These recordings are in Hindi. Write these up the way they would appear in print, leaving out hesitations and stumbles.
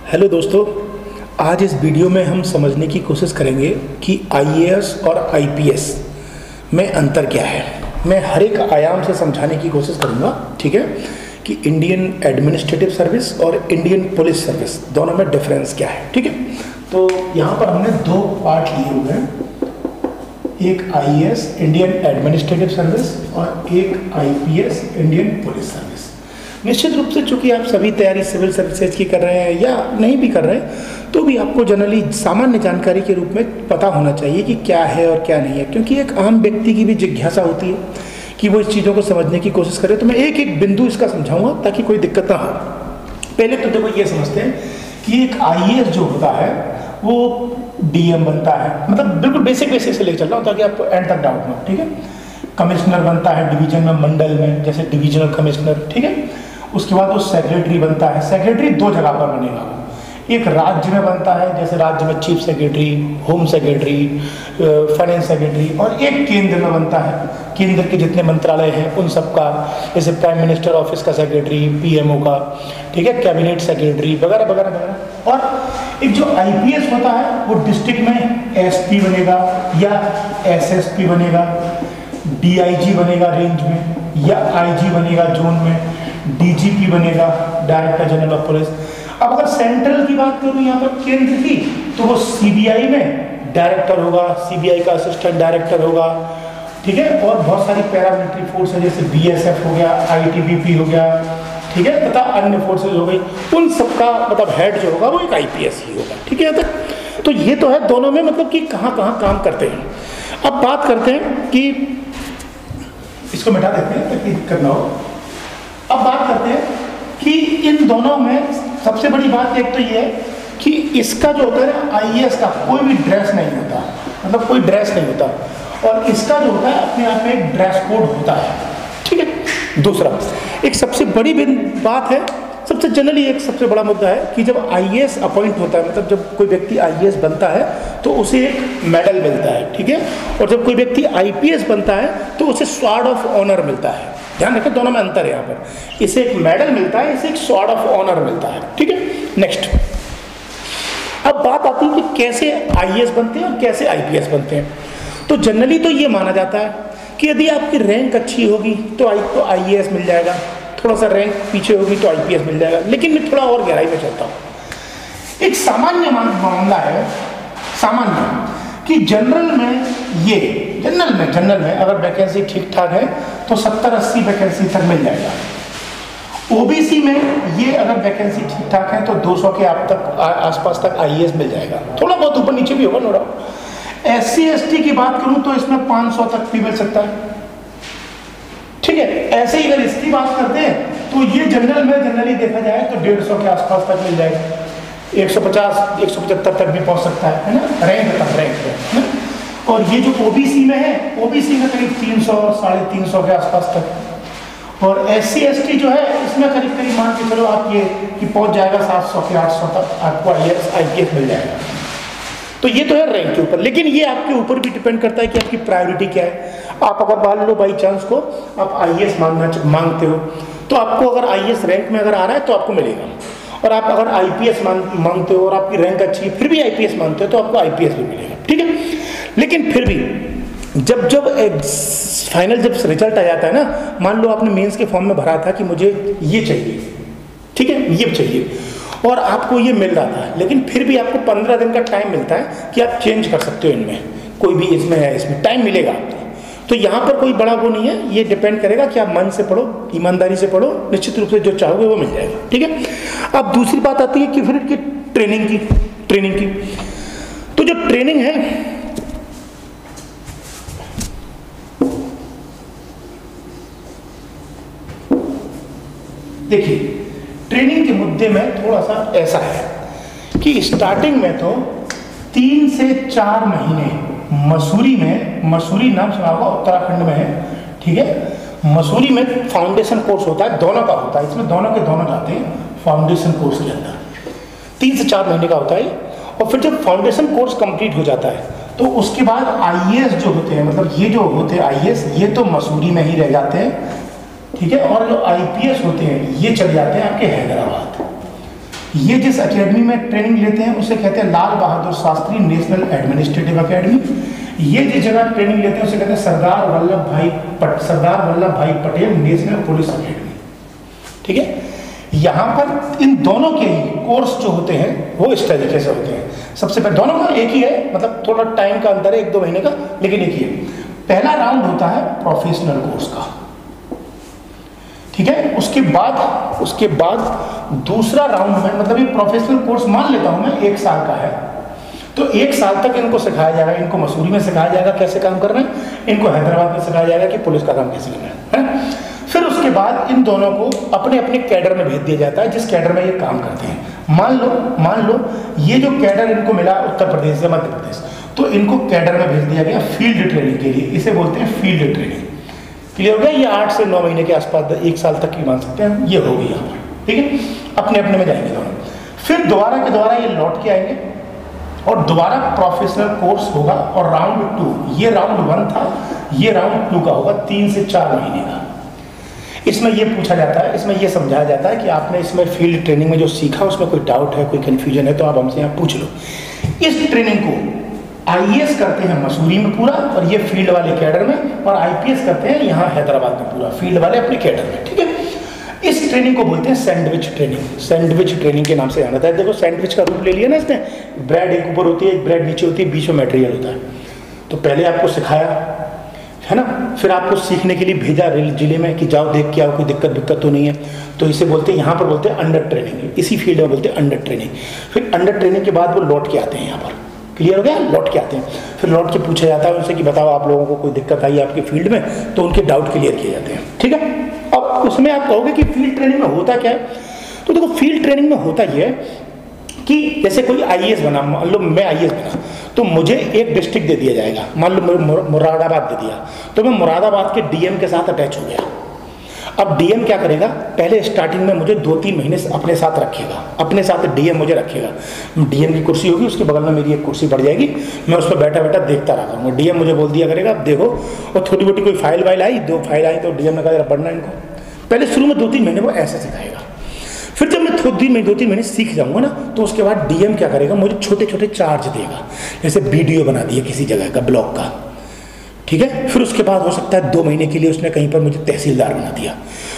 हेलो दोस्तों, आज इस वीडियो में हम समझने की कोशिश करेंगे कि आईएएस और आईपीएस में अंतर क्या है। मैं हर एक आयाम से समझाने की कोशिश करूंगा, ठीक है, कि इंडियन एडमिनिस्ट्रेटिव सर्विस और इंडियन पुलिस सर्विस दोनों में डिफरेंस क्या है, ठीक है। तो यहाँ पर हमने दो पार्ट लिए हुए हैं, एक आईएएस इंडियन एडमिनिस्ट्रेटिव सर्विस और एक आईपीएस इंडियन पुलिस सर्विस। निश्चित रूप से चूंकि आप सभी तैयारी सिविल सर्विसेज की कर रहे हैं या नहीं भी कर रहे हैं, तो भी आपको जनरली सामान्य जानकारी के रूप में पता होना चाहिए कि क्या है और क्या नहीं है, क्योंकि एक आम व्यक्ति की भी जिज्ञासा होती है कि वो इस चीज़ों को समझने की कोशिश करे। तो मैं एक एक बिंदु इसका समझाऊंगा ताकि कोई दिक्कत ना हो। पहले तो देखो ये समझते हैं कि एक आईएएस जो होता है वो डीएम बनता है, मतलब बिल्कुल बेसिक से लेकर चल रहा हूँ ताकि आपको एंड तक डाउट ना हो, ठीक है। कमिश्नर बनता है डिवीजन में, मंडल में, जैसे डिविजनल कमिश्नर, ठीक है। उसके बाद वो सेक्रेटरी बनता है। सेक्रेटरी दो जगह पर बनेगा, एक राज्य में बनता है, जैसे राज्य में chief secretary, home secretary, finance secretary, और एक केंद्र में बनता है, केंद्र के जितने मंत्रालय हैं उन सब का, जैसे प्राइम मिनिस्टर ऑफिस का सेक्रेटरी, पीएमओ का, ठीक है, कैबिनेट सेक्रेटरी वगैरह वगैरह वगैरह। और एक जो आईपीएस होता है वो डिस्ट्रिक्ट में एसपी बनेगा या एसएसपी बनेगा, डीआईजी बनेगा रेंज में, या आईजी बनेगा जोन में, डीजीपी बनेगा डायरेक्टर जनरल ऑफ पुलिस। अब अगर सेंट्रल की बात करूं यहाँ पर केंद्र की, तो वो सीबीआई में डायरेक्टर होगा, सीबीआई का असिस्टेंट डायरेक्टर होगा, ठीक है। और बहुत सारी पैरामिलिट्री फोर्स है, जैसे बीएसएफ हो गया, आईटीबीपी हो गया, ठीक है, तथा अन्य फोर्सेज हो गई, उन सबका मतलब हेड जो होगा वो एक आईपीएस ही होगा, ठीक है। तो ये तो है दोनों में, मतलब कि कहाँ कहाँ काम करते हैं। अब बात करते हैं कि इसको मिटा देते हैं ताकि दिक्कत ना हो। अब बात करते हैं कि इन दोनों में सबसे बड़ी बात एक तो ये है कि इसका जो होता है आईएएस का कोई भी ड्रेस नहीं होता, मतलब कोई ड्रेस नहीं होता, और इसका जो होता है अपने आप में एक ड्रेस कोड होता है, ठीक है। दूसरा एक सबसे बड़ी बात है, सबसे जनरली एक सबसे बड़ा मुद्दा है कि जब आईएएस अपॉइंट होता है, मतलब जब कोई व्यक्ति आईएएस बनता है तो उसे एक मेडल मिलता है, ठीक है। और जब कोई व्यक्ति आईपीएस बनता है तो उसे स्वॉर्ड ऑफ ऑनर मिलता है। ध्यान रखें, दोनों में अंतर है यहाँ पर। इसे एक मेडल मिलता है, इसे एक स्वॉर्ड ऑफ ऑनर मिलता है, ठीक है। नेक्स्ट, अब बात आती है कि कैसे आईएएस बनते हैं और कैसे आईपीएस बनते हैं। तो जनरली तो ये माना जाता है कि यदि आपकी रैंक अच्छी होगी तो आईएएस मिल जाएगा, थोड़ा सा रैंक पीछे होगी तो आईपीएस मिल जाएगा। लेकिन मैं थोड़ा और गहराई में चलता हूँ। एक सामान्य मामला है, सामान्य, कि जनरल में अगर वैकेंसी ठीक ठाक है तो 70-80 वैकेंसी तक मिल जाएगा। ओबीसी में ये अगर वैकेंसी ठीक ठाक है तो 200 के आसपास तक आईएएस मिल जाएगा, थोड़ा बहुत ऊपर नीचे भी होगा, नो डाउट। एससी एसटी की बात करूं तो इसमें 500 तक भी मिल सकता है, ठीक है। ऐसे ही अगर इसकी बात करते हैं तो ये जनरल में जनरली देखा जाए तो 150 के आसपास तक मिल जाएगा, 150-175 तक भी पहुंच सकता है ना, रैंक तक, रैंक है ना। और ये जो ओबीसी में है, ओबीसी में करीब 300-350 के आसपास तक। और एससी एसटी जो है इसमें करीब मान के चलो आप ये कि पहुंच जाएगा 700 के 800 तक आपको आईपीएस मिल जाएगा। तो ये तो है रैंक के ऊपर, लेकिन ये आपके ऊपर भी डिपेंड करता है कि आपकी प्रायोरिटी क्या है। आप अगर मान लो बाई चांस को आप आईएएस मांगते हो तो आपको अगर आईएएस रैंक में अगर आ रहा है तो आपको मिलेगा, और आप अगर आईपीएस मांगते हो और आपकी रैंक अच्छी है फिर भी आईपीएस मांगते हो तो आपको आईपीएस भी मिलेगा, ठीक है। लेकिन फिर भी जब फाइनल जब रिजल्ट आ जाता है ना, मान लो आपने मेंस के फॉर्म में भरा था कि मुझे ये चाहिए, ठीक है, ये चाहिए, और आपको ये मिल रहा था, लेकिन फिर भी आपको 15 दिन का टाइम मिलता है कि आप चेंज कर सकते हो इनमें, कोई भी इसमें है, इसमें टाइम मिलेगा आपको। तो यहाँ पर कोई बड़ा वो नहीं है, ये डिपेंड करेगा कि आप मन से पढ़ो, ईमानदारी से पढ़ो, निश्चित रूप से जो चाहोगे वो मिल जाएगा, ठीक है। अब दूसरी बात आती है कि फिर की ट्रेनिंग की। तो जो ट्रेनिंग है, देखिए ट्रेनिंग के मुद्दे में थोड़ा सा ऐसा है कि स्टार्टिंग में तो 3 से 4 महीने मसूरी नाम सुना होगा, उत्तराखंड में है, ठीक है। मसूरी में फाउंडेशन कोर्स होता है, दोनों का होता है, इसमें दोनों के दोनों जाते हैं फाउंडेशन कोर्स के अंदर, 3 से 4 महीने का होता है। और फिर जब फाउंडेशन कोर्स कंप्लीट हो जाता है तो उसके बाद आईएएस जो होते हैं, मतलब ये जो होते हैं आईएएस, ये तो मसूरी में ही रह जाते हैं, ठीक है। और जो आईपीएस होते हैं ये चले जाते हैं आपके हैदराबाद, ये जिस एकेडमी में ट्रेनिंग लेते हैं उसे कहते हैं Lal Bahadur Shastri national administrative academy. ये जिस जगह ट्रेनिंग लेते हैं उसे कहते हैं सरदार वल्लभ भाई पटेल नेशनल पुलिस एकेडमी। ठीक है, यहाँ पर इन दोनों के ही कोर्स जो होते हैं वो इस तरीके से होते हैं। सबसे पहले दोनों का एक ही है, मतलब थोड़ा टाइम का अंतर है, 1-2 महीने का, लेकिन एक ही है। पहला राउंड होता है प्रोफेशनल कोर्स का, ठीक है। उसके बाद दूसरा राउंड में, मतलब ये प्रोफेशनल कोर्स मान लेता हूं मैं 1 साल का है, तो 1 साल तक इनको सिखाया जाएगा। इनको मसूरी में सिखाया जाएगा कैसे काम करना है, इनको हैदराबाद में सिखाया जाएगा कि पुलिस का काम कैसे करना है। फिर उसके बाद इन दोनों को अपने अपने कैडर में भेज दिया जाता है, जिस कैडर में ये काम करते हैं। मान लो ये जो कैडर इनको मिला उत्तर प्रदेश या मध्य प्रदेश, तो इनको कैडर में भेज दिया गया फील्ड ट्रेनिंग के लिए। इसे बोलते हैं फील्ड ट्रेनिंग। क्लियर हो गया? ये 8 से 9 महीने के आसपास 1 साल तक की मान सकते हैं, ये होगी यहाँ पर। ठीक है, अपने अपने में जाएंगे दोनों। फिर दोबारा के दोबारा ये लौट के आएंगे और दोबारा प्रोफेशनल कोर्स होगा। और राउंड 2, ये राउंड 1 था, ये राउंड 2 का होगा 3 से 4 महीने का। इसमें ये पूछा जाता है, इसमें ये समझाया जाता है कि आपने इसमें फील्ड ट्रेनिंग में जो सीखा उसमें कोई डाउट है, कोई कन्फ्यूजन है तो आप हमसे यहाँ पूछ लो। इस ट्रेनिंग को आईएएस करते हैं मसूरी में पूरा, और ये फील्ड वाले कैडर में, और आईपीएस करते हैं यहाँ हैदराबाद में पूरा, फील्ड वाले अपने कैडर में। ठीक है, इस ट्रेनिंग को बोलते हैं सैंडविच ट्रेनिंग। सैंडविच ट्रेनिंग के नाम से जाना था। देखो सैंडविच का रूप ले लिया ना इसने, ब्रेड एक ऊपर होती है, एक ब्रेड नीचे होती है, बीच में मटेरियल होता है। तो पहले आपको सिखाया है ना, फिर आपको सीखने के लिए भेजा जिले में कि जाओ देख के आओ, कोई दिक्कत तो नहीं है। तो इसे बोलते हैं, यहाँ पर बोलते हैं अंडर ट्रेनिंग, इसी फील्ड में बोलते हैं अंडर ट्रेनिंग। फिर अंडर ट्रेनिंग के बाद वो लौट के आते हैं यहाँ पर। क्लियर हो गया? लौट के आते हैं, फिर लौट के पूछा जाता है उनसे कि बताओ आप लोगों को कोई दिक्कत आई आपके फील्ड में, तो उनके डाउट क्लियर किए जाते हैं। ठीक है, अब उसमें आप कहोगे कि फील्ड ट्रेनिंग में होता क्या है, तो देखो फील्ड ट्रेनिंग में होता ये है कि जैसे कोई आईएएस बना, मान लो मैं आईएएस बना, तो मुझे एक डिस्ट्रिक्ट दे दिया जाएगा, मान लो मुरादाबाद दे दिया, तो मैं मुरादाबाद के डीएम के साथ अटैच हो गया। अब डीएम क्या करेगा, पहले स्टार्टिंग में मुझे 2-3 महीने अपने साथ रखेगा, अपने साथ डीएम मुझे रखेगा। डीएम की कुर्सी होगी, उसके बगल में मेरी एक कुर्सी पड़ जाएगी, मैं उस पर बैठा बैठा देखता रहा। डीएम मुझे बोल दिया करेगा देखो, और छोटी मोटी कोई फाइल वाइल आई, 2 फाइल आई, तो डीएम ने कहा पढ़ना इनको। पहले शुरू में 2-3 महीने वो ऐसे सिखाएगा। फिर जब मैं 2-3 महीने सीख जाऊंगा ना, तो उसके बाद डीएम क्या करेगा, मुझे छोटे छोटे चार्ज देगा, जैसे वीडियो बना दिया किसी जगह का, ब्लॉक का। ठीक है, फिर उसके बाद हो सकता है 2 महीने के लिए उसने कहीं पर मुझे तहसीलदार बना दिया।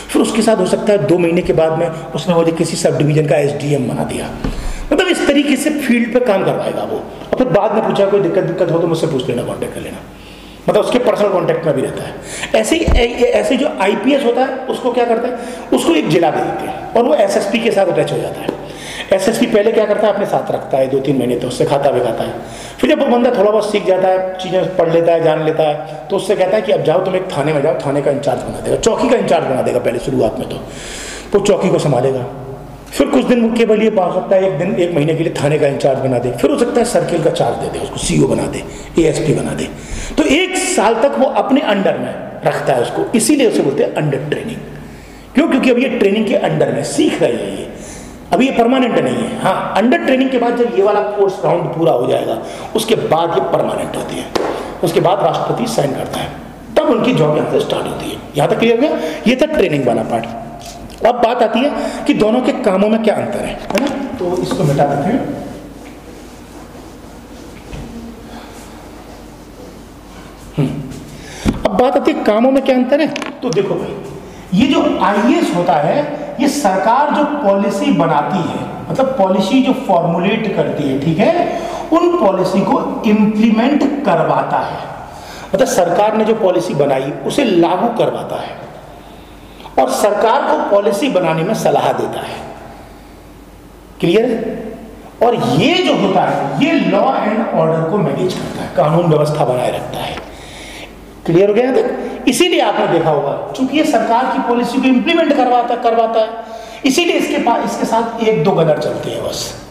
फिर उसके साथ हो सकता है 2 महीने के बाद में उसने मुझे किसी सब डिवीजन का एसडीएम बना दिया। मतलब इस तरीके से फील्ड पे काम करवाएगा वो। और फिर बाद में पूछा कोई दिक्कत हो तो मुझसे पूछ लेना, कॉन्टेक्ट कर लेना, मतलब उसके पर्सनल कॉन्टेक्ट में भी रहता है। ऐसे जो आईपीएस होता है उसको क्या करता है, उसको एक जिला दे देते हैं और वो एसएसपी के साथ अटैच हो जाता है। एसएसपी पहले क्या करता है, अपने साथ रखता है 2-3 महीने, तो उससे खाता भी खाता है। फिर जब वो बंदा थोड़ा बहुत सीख जाता है, चीज़ें पढ़ लेता है, जान लेता है, तो उससे कहता है कि अब जाओ तुम एक थाने में जाओ, थाने का इंचार्ज बना देगा, चौकी का इंचार्ज बना देगा पहले शुरुआत में, तो वो चौकी को संभालेगा। फिर कुछ दिन केवल ये पा सकता है, 1 महीने के लिए थाने का इंचार्ज बना दे। फिर हो सकता है सर्किल का चार्ज दे दे, उसको सीओ बना दे, एएसपी बना दे। तो 1 साल तक वो अपने अंडर में रखता है उसको, इसीलिए उसे बोलते हैं अंडर ट्रेनिंग। क्यों? क्योंकि अब ये ट्रेनिंग के अंडर में सीख रहे हैं, ये अभी ये परमानेंट नहीं है। हाँ, अंडर ट्रेनिंग के बाद जब ये वाला कोर्स राउंड पूरा हो जाएगा, उसके बाद ये परमानेंट होती है। उसके बाद राष्ट्रपति साइन करता है, तब उनकी जॉब यहाँ से स्टार्ट होती है। यहाँ तक क्लियर हो गया? ये था ट्रेनिंग वाला पार्ट। अब बात आती है कि दोनों के कामों में क्या अंतर है ना, तो इसको मिटा देते हैं। अब बात आती है कामों में क्या अंतर है, तो देखो भाई, ये जो आईएएस होता है, ये सरकार जो पॉलिसी बनाती है, मतलब पॉलिसी जो फॉर्मुलेट करती है, ठीक है, उन पॉलिसी को इंप्लीमेंट करवाता है। मतलब सरकार ने जो पॉलिसी बनाई उसे लागू करवाता है, और सरकार को पॉलिसी बनाने में सलाह देता है। क्लियर है? और ये जो होता है, ये लॉ एंड ऑर्डर को मैनेज करता है, कानून व्यवस्था बनाए रखता है। क्लियर हो गया तक? इसीलिए आपने देखा होगा, चूंकि ये सरकार की पॉलिसी को इंप्लीमेंट करवाता है, इसीलिए इसके साथ 1-2 गनर चलते हैं बस।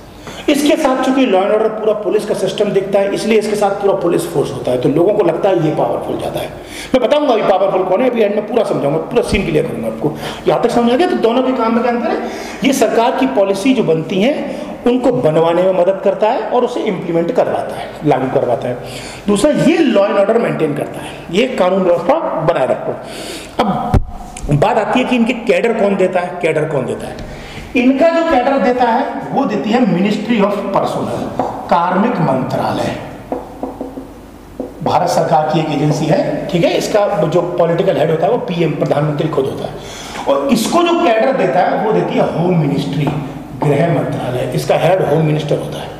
इसके साथ चूंकि लॉ एंड ऑर्डर पूरा पुलिस का सिस्टम दिखता है, इसलिए इसके साथ पूरा पुलिस फोर्स होता है, तो लोगों को लगता है ये पावरफुल ज्यादा है। मैं बताऊंगा अभी पावरफुल कौन है, अभी एंड में पूरा समझाऊंगा, पूरा सीन क्लियर करूंगा आपको। यहाँ तक समझ आ गया? तो दोनों के काम में क्या अंतर है, ये सरकार की पॉलिसी जो बनती है उनको बनवाने में मदद करता है और उसे इंप्लीमेंट करवाता है, लागू करवाता है। दूसरा, ये लॉ एंड ऑर्डर मेंटेन करता है, ये कानून व्यवस्था बनाए रखता है। अब बात आती है कि इनके कैडर कौन देता है, कैडर कौन देता है। इनका जो कैडर देता है वो देती है मिनिस्ट्री ऑफ पर्सोनल, कार्मिक मंत्रालय, भारत सरकार की एक एजेंसी है, ठीक है। इसका जो पॉलिटिकल हेड होता है वो पीएम, प्रधानमंत्री खुद होता है। और इसको जो कैडर देता है वो देती है होम मिनिस्ट्री, गृह मंत्रालय, इसका हेड होम मिनिस्टर होता है।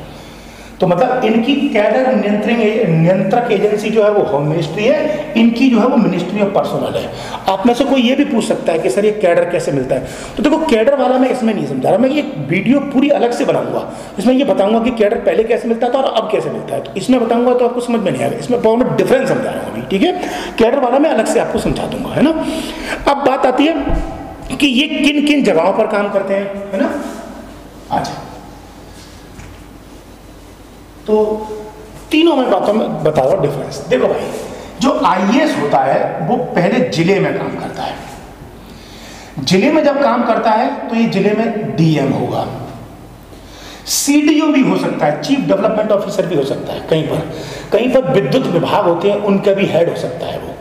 तो मतलब इनकी कैडर नियंत्रक एजेंसी जो है वो होम मिनिस्ट्री है, इनकी जो है वो मिनिस्ट्री ऑफ पर्सोनल है। आप में से कोई ये भी पूछ सकता है कि सर ये कैडर कैसे मिलता है, तो देखो कैडर वाला मैं इसमें नहीं समझा रहा, मैं ये वीडियो पूरी अलग से बनाऊंगा, इसमें ये बताऊंगा कि कैडर पहले कैसे मिलता था और अब कैसे मिलता है। तो इसमें बताऊंगा तो आपको समझ में नहीं आएगा, इसमें बहुत डिफरेंस समझा रहा हूँ अभी, ठीक है। कैडर वाला मैं अलग से आपको समझा दूंगा, है ना। अब बात आती है कि ये किन किन जगहों पर काम करते हैं, है ना। अच्छा, तो तीनों में बातों में बता रहा हूं डिफरेंस। देखो भाई, जो आईएएस होता है वो पहले जिले में काम करता है। जिले में जब काम करता है तो ये जिले में डीएम होगा, सीडीओ भी हो सकता है, चीफ डेवलपमेंट ऑफिसर भी हो सकता है। कहीं पर विद्युत विभाग होते हैं, उनका भी हेड हो सकता है, वो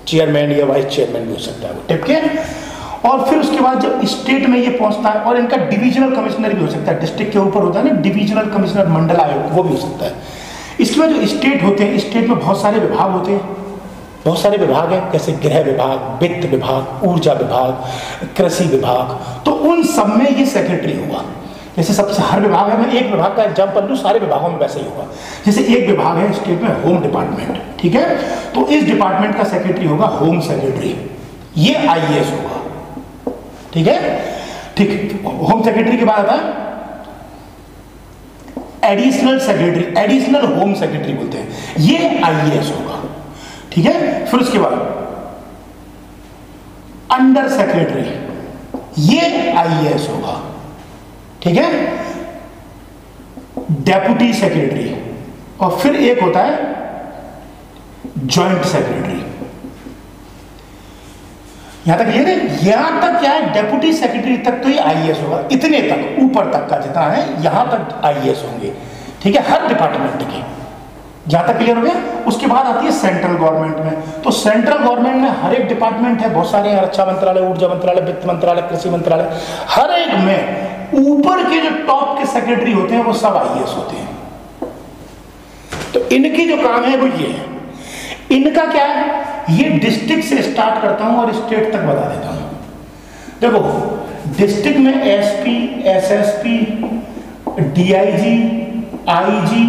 चेयरमैन या वाइस चेयरमैन भी हो सकता है वो, ठीक है। और फिर उसके बाद जब स्टेट में ये पहुंचता है, और इनका डिविजनल कमिश्नर भी हो सकता है, डिस्ट्रिक्ट के ऊपर होता है ना डिविजनल कमिश्नर, मंडल आयोग, वो भी हो सकता है। इसके बाद जो स्टेट होते हैं, स्टेट में बहुत सारे विभाग होते हैं, बहुत सारे विभाग हैं, जैसे गृह विभाग, वित्त विभाग, ऊर्जा विभाग, कृषि विभाग, तो उन सब में ये सेक्रेटरी होगा। जैसे सबसे हर विभाग है, मैं एक विभाग का एग्जाम्पल दूं, सारे विभागों में वैसे ही होगा। जैसे एक विभाग है स्टेट में होम डिपार्टमेंट, ठीक है, तो इस डिपार्टमेंट का सेक्रेटरी होगा होम सेक्रेटरी, ये आईएएस होगा, ठीक है। ठीक, होम सेक्रेटरी के बाद आता है additional secretary, additional home secretary बोलते हैं, ये आईएएस होगा, ठीक है। फिर उसके बाद अंडर सेक्रेटरी, ये आईएएस होगा, ठीक है। डेप्यूटी सेक्रेटरी, और फिर एक होता है जॉइंट सेक्रेटरी। यहां तक ये नहीं, यहां तक क्या है, डेप्यूटी सेक्रेटरी तक तो ये आईएएस होगा, इतने तक ऊपर तक का जितना है यहां तक आईएएस होंगे, ठीक है, हर डिपार्टमेंट के। जहां तक क्लियर हो गया। उसके बाद आती है सेंट्रल गवर्नमेंट में। तो सेंट्रल गवर्नमेंट में हर एक डिपार्टमेंट है, बहुत सारे हैं, रक्षा मंत्रालय, ऊर्जा मंत्रालय, वित्त मंत्रालय, कृषि मंत्रालय, हर एक में ऊपर के जो टॉप के सेक्रेटरी होते हैं वो सब आईएएस होते हैं। तो इनकी जो काम है वो ये है। इनका क्या है, ये डिस्ट्रिक्ट से स्टार्ट करता हूं और स्टेट तक बता देता हूं। देखो, डिस्ट्रिक्ट में SP, SSP, DIG, IG,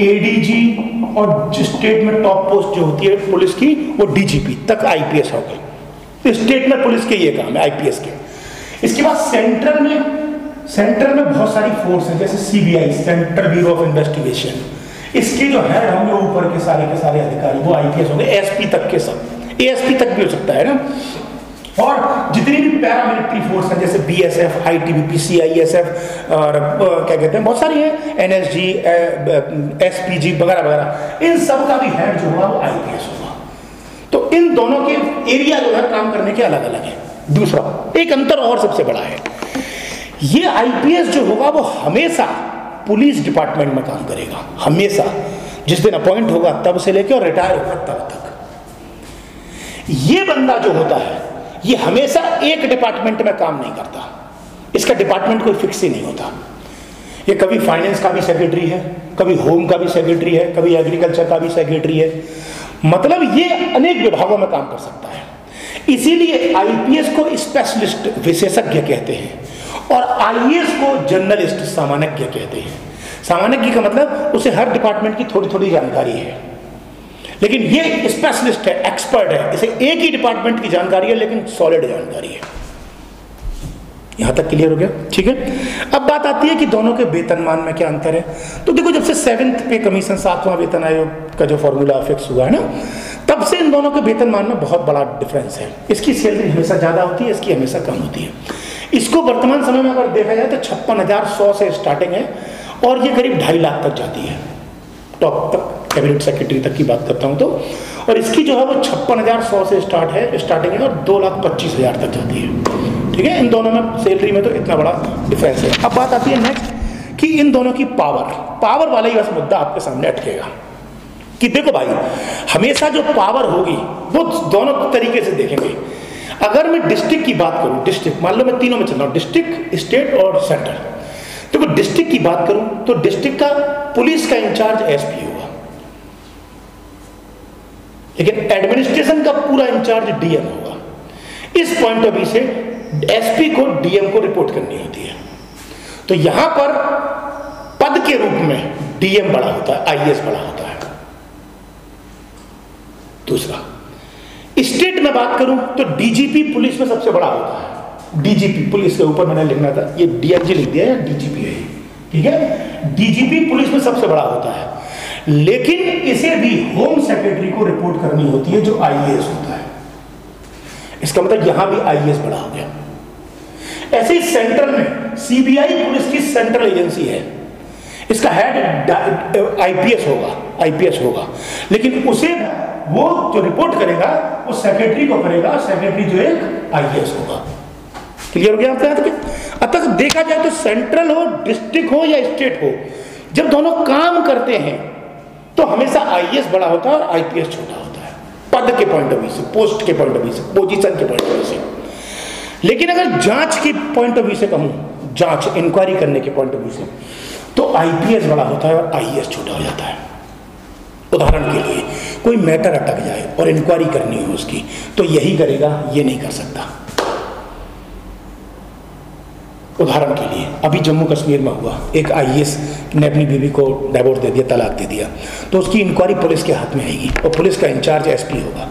ADG, और स्टेट में टॉप पोस्ट जो होती है पुलिस की वो डीजीपी तक आईपीएस हो गई। स्टेट में पुलिस के ये काम है आईपीएस के। इसके बाद सेंट्रल में बहुत सारी फोर्स है, जैसे CBI, central bureau of investigation, इसके जो हेड होंगे ऊपर के सारे अधिकारी वो आईपीएस होंगे, एसपी तक के सब, एएसपी तक भी हो सकता है ना। और जितनी भी पैरामिलिट्री फोर्स है, जैसे बीएसएफ, आईटीबीपी, सीआईएसएफ, और क्या कहते हैं बहुत सारी है, एनएसजी, एसपीजी वगैरह वगैरह, इन सब का भी हेड जो होगा वो आईपीएस होगा। तो इन दोनों के एरिया जो है काम करने के अलग अलग है। दूसरा एक अंतर और सबसे बड़ा है, ये आईपीएस जो होगा वो हमेशा पुलिस डिपार्टमेंट में काम करेगा, हमेशा, जिस दिन अपॉइंट होगा तब से लेकर और रिटायर होगा तब तक। ये बंदा जो होता है ये हमेशा एक डिपार्टमेंट में काम नहीं करता, इसका डिपार्टमेंट कोई फिक्स ही नहीं होता। ये कभी फाइनेंस का भी सेक्रेटरी है, कभी होम का भी सेक्रेटरी है, कभी एग्रीकल्चर का भी सेक्रेटरी है, मतलब ये अनेक विभागों में काम कर सकता है। इसीलिए आईपीएस को स्पेशलिस्ट, विशेषज्ञ कहते हैं, और आईएएस को जर्नलिस्ट, सामान्यज्ञ कहते हैं। सामान्यज्ञ का मतलब उसे हर डिपार्टमेंट की थोड़ी थोड़ी जानकारी है, लेकिन ये स्पेशलिस्ट है, एक्सपर्ट है, इसे एक ही डिपार्टमेंट की जानकारी है लेकिन सॉलिड जानकारी है। यहां तक क्लियर हो गया, ठीक है। अब बात आती है कि दोनों के वेतनमान में क्या अंतर है। तो देखो, जब से 7th पे कमीशन, 7वां वेतन आयोग का जो फॉर्मूला फिक्स हुआ है ना, तब से इन दोनों के वेतनमान में बहुत बड़ा डिफरेंस है। इसकी सैलरी हमेशा ज्यादा होती है, इसकी हमेशा कम होती है। इसको वर्तमान समय में अगर देखा जाए तो 56,100 से स्टार्टिंग है, और ये करीब 2.5 लाख तक जाती है, टॉप तक, कैबिनेट सेक्रेटरी तक की बात करता हूं तो। और इसकी जो है वो 56,100 से स्टार्टिंग है, और 2,25,000 तक जाती है, ठीक है। इन दोनों में सैलरी में तो इतना बड़ा डिफरेंस है। अब बात आती है नेक्स्ट कि इन दोनों की पावर वाला ही बस मुद्दा आपके सामने अटकेगा कि देखो भाई, हमेशा जो पावर होगी वो दोनों तरीके से देखेंगे। अगर मैं डिस्ट्रिक्ट की बात करूं, डिस्ट्रिक्ट मान लो मैं तीनों में चल रहा हूं, डिस्ट्रिक्ट, स्टेट और सेंट्रल। तो डिस्ट्रिक्ट की बात करूं तो डिस्ट्रिक्ट का पुलिस का इंचार्ज एसपी होगा, लेकिन एडमिनिस्ट्रेशन का पूरा इंचार्ज डीएम होगा। इस पॉइंट ऑफ व्यू से एसपी को डीएम को रिपोर्ट करनी होती है। तो यहां पर पद के रूप में डीएम बड़ा होता है, आईएएस बड़ा होता है। दूसरा, स्टेट में बात करूं तो डीजीपी पुलिस में सबसे बड़ा होता है। डीजीपी पुलिस के ऊपर मैंने लिखना था, ये डीआईजी लिख दिया है, डीजीपी है, ठीक है। डीजीपी पुलिस में सबसे बड़ा होता है, लेकिन इसे भी होम सेक्रेटरी को रिपोर्ट करनी होती है, जो आईएएस होता है। इसका मतलब यहां भी आईएएस बड़ा हो गया। ऐसे ही सेंट्रल में सीबीआई पुलिस की सेंट्रल एजेंसी है, इसका हेड आईपीएस होगा, लेकिन उसे वो जो रिपोर्ट करेगा वो सेक्रेटरी को करेगा, सेक्रेटरी जो एक आईएएस होगा। क्लियर हो गया आपके हाथ में? अब तक देखा जाए तो सेंट्रल हो, डिस्ट्रिक्ट हो या स्टेट हो, जब दोनों काम करते हैं तो हमेशा आईएएस बड़ा होता है और आईपीएस छोटा होता है, पद के पॉइंट ऑफ व्यू से, पोस्ट के पॉइंट ऑफ व्यू से, पोजीशन के पॉइंट ऑफ व्यू से। लेकिन अगर जांच के पॉइंट ऑफ व्यू से कहूं, जांच इंक्वायरी करने के पॉइंट ऑफ व्यू से, तो आईपीएस बड़ा होता है और आईएएस छोटा हो जाता है। उदाहरण के लिए कोई मैटर अटक जाए और इंक्वायरी करनी हो उसकी, तो यही करेगा, ये नहीं कर सकता। उदाहरण के लिए अभी जम्मू कश्मीर में हुआ, एक आईएएस ने अपनी बीवी को डिवोर्स दे दिया, तलाक दे दिया, तो उसकी इंक्वायरी पुलिस के हाथ में आएगी और पुलिस का इंचार्ज एसपी होगा।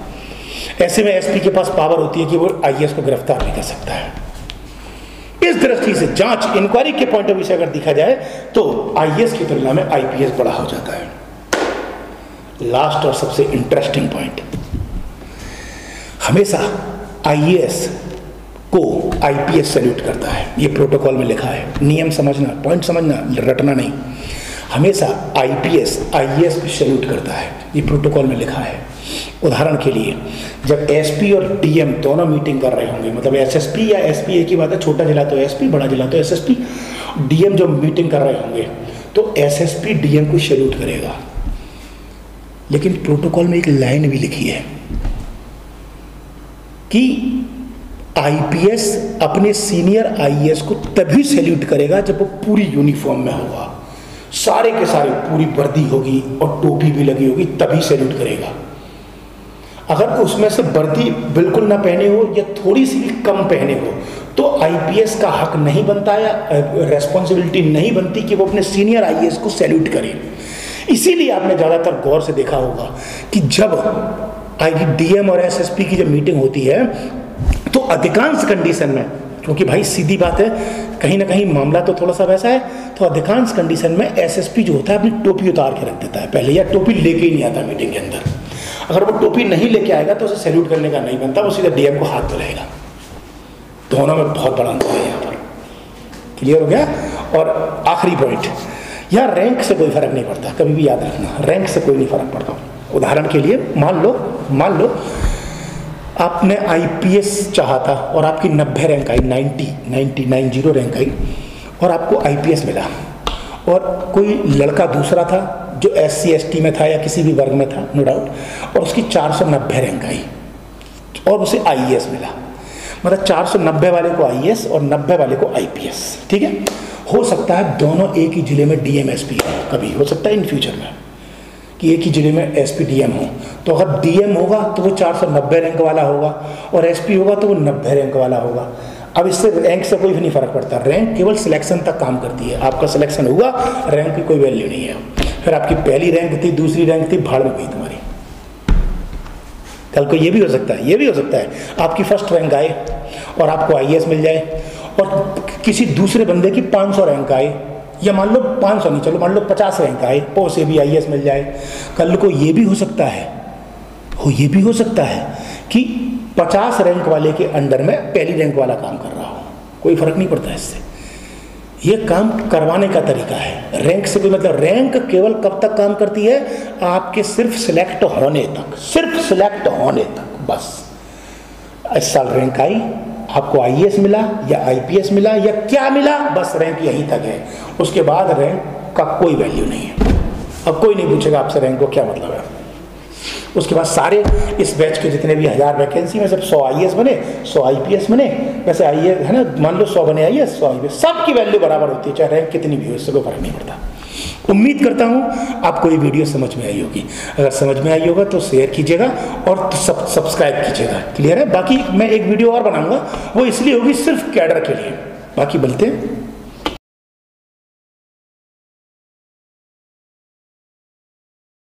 ऐसे में एसपी के पास पावर होती है कि वो आईएएस को गिरफ्तार भी कर सकता है। इस दृष्टि से जांच इंक्वायरी के पॉइंट ऑफ व्यू से अगर देखा जाए तो आईएएस की तुलना में आईपीएस बड़ा हो जाता है। लास्ट और सबसे इंटरेस्टिंग पॉइंट, हमेशा आईएएस को आईपीएस सैल्यूट करता है। ये प्रोटोकॉल में लिखा है, नियम समझना, पॉइंट समझना, रटना नहीं। हमेशा आईपीएस आईएएस को सैल्यूट करता है, ये प्रोटोकॉल में लिखा है। उदाहरण के लिए जब एसपी और डीएम दोनों मीटिंग कर रहे होंगे, मतलब एसएसपी या एसपी एक ही बात है, छोटा जिला तो एसपी, बड़ा जिला तो एसएसपी, डीएम जो मीटिंग कर रहे होंगे तो एसएसपी डीएम को सैल्यूट करेगा। लेकिन प्रोटोकॉल में एक लाइन भी लिखी है कि आईपीएस अपने सीनियर आईएएस को तभी सैल्यूट करेगा जब वो पूरी यूनिफॉर्म में होगा, सारे के सारे पूरी वर्दी होगी और टोपी भी लगी होगी, तभी सैल्यूट करेगा। अगर उसमें से वर्दी बिल्कुल ना पहने हो या थोड़ी सी भी कम पहने हो तो आईपीएस का हक नहीं बनता या रेस्पॉन्सिबिलिटी नहीं बनती कि वो अपने सीनियर आईएएस को सैल्यूट करे। इसीलिए आपने ज़्यादातर गौर से देखा होगा कि जब डीएम और एसएसपी की जब मीटिंग होती है तो अधिकांश कंडीशन में, क्योंकि भाई सीधी बात है, कहीं ना कहीं मामला तो थोड़ा सा वैसा है, तो अधिकांश कंडीशन में एसएसपी जो होता है अपनी टोपी उतार के रख देता है पहले, या टोपी लेके ही नहीं आता मीटिंग के अंदर। अगर वो टोपी नहीं लेके आएगा तो उसे सैल्यूट करने का नहीं बनता, वो सीधा डीएम को हाथ मिलाएगा। दोनों में बहुत बड़ा अंतर है यहाँ पर। क्लियर हो गया? और आखिरी पॉइंट, यहाँ रैंक से कोई फर्क नहीं पड़ता, कभी भी याद रखना, रैंक से कोई नहीं फर्क पड़ता। उदाहरण के लिए मान लो आपने आईपीएस चाहा था और आपकी 90 रैंक आई, 90 रैंक आई और आपको आईपीएस मिला, और कोई लड़का दूसरा था जो एससी एसटी में था या किसी भी वर्ग में था, नो डाउट, और उसकी 490 रैंक आई और उसे आईएएस मिला। मतलब 490 वाले को आईएएस और 90 वाले को आईपीएस। ठीक है, हो सकता है दोनों एक ही जिले में डीएम एसपी हो, कभी हो सकता है इन फ्यूचर में कि एक ही जिले में एसपी डीएम हो। तो अगर डीएम होगा तो वो 490 रैंक वाला होगा और एसपी होगा तो वो 90 रैंक वाला होगा। अब इससे रैंक से कोई भी नहीं फर्क पड़ता, रैंक केवल सिलेक्शन तक काम करती है। आपका सिलेक्शन हुआ, रैंक की कोई वैल्यू नहीं है। फिर आपकी पहली रैंक थी, दूसरी रैंक थी, भाड़ में गई तुम्हारी। कल को ये भी हो सकता है, आपकी फर्स्ट रैंक आए और आपको आईएएस मिल जाए, और किसी दूसरे बंदे की 500 रैंक आए, या मान लो 500 नहीं, चलो मान लो 50 रैंक आए, तो उसे भी आईएएस मिल जाए। कल को ये भी हो सकता है कि 50 रैंक वाले के अंडर में पहली रैंक वाला काम कर रहा हो, कोई फर्क नहीं पड़ता इससे। ये काम करवाने का तरीका है, रैंक से कोई मतलब, रैंक केवल कब तक काम करती है? आपके सिर्फ सिलेक्ट होने तक, बस। इस साल रैंक आई, आपको आईएएस मिला या आईपीएस मिला या क्या मिला, बस रैंक यहीं तक है। उसके बाद रैंक का कोई वैल्यू नहीं है। अब कोई नहीं पूछेगा आपसे रैंक को क्या मतलब है। उसके बाद सारे इस बैच के जितने भी 1000 वैकेंसी में सब 100 IAS बने, 100 IPS बने, वैसे IAS है ना, मान लो 100 बने IAS, 100 IPS, सबकी वैल्यू बराबर होती है, चाहे रैंक कितनी भी हो, इससे कोई फर्क नहीं पड़ता। उम्मीद करता हूँ आपको ये वीडियो समझ में आई होगी। अगर समझ में आई होगा तो शेयर कीजिएगा और सब्सक्राइब कीजिएगा। क्लियर है? बाकी मैं एक वीडियो और बनाऊंगा, वो इसलिए होगी सिर्फ कैडर के लिए। बाकी मिलते हैं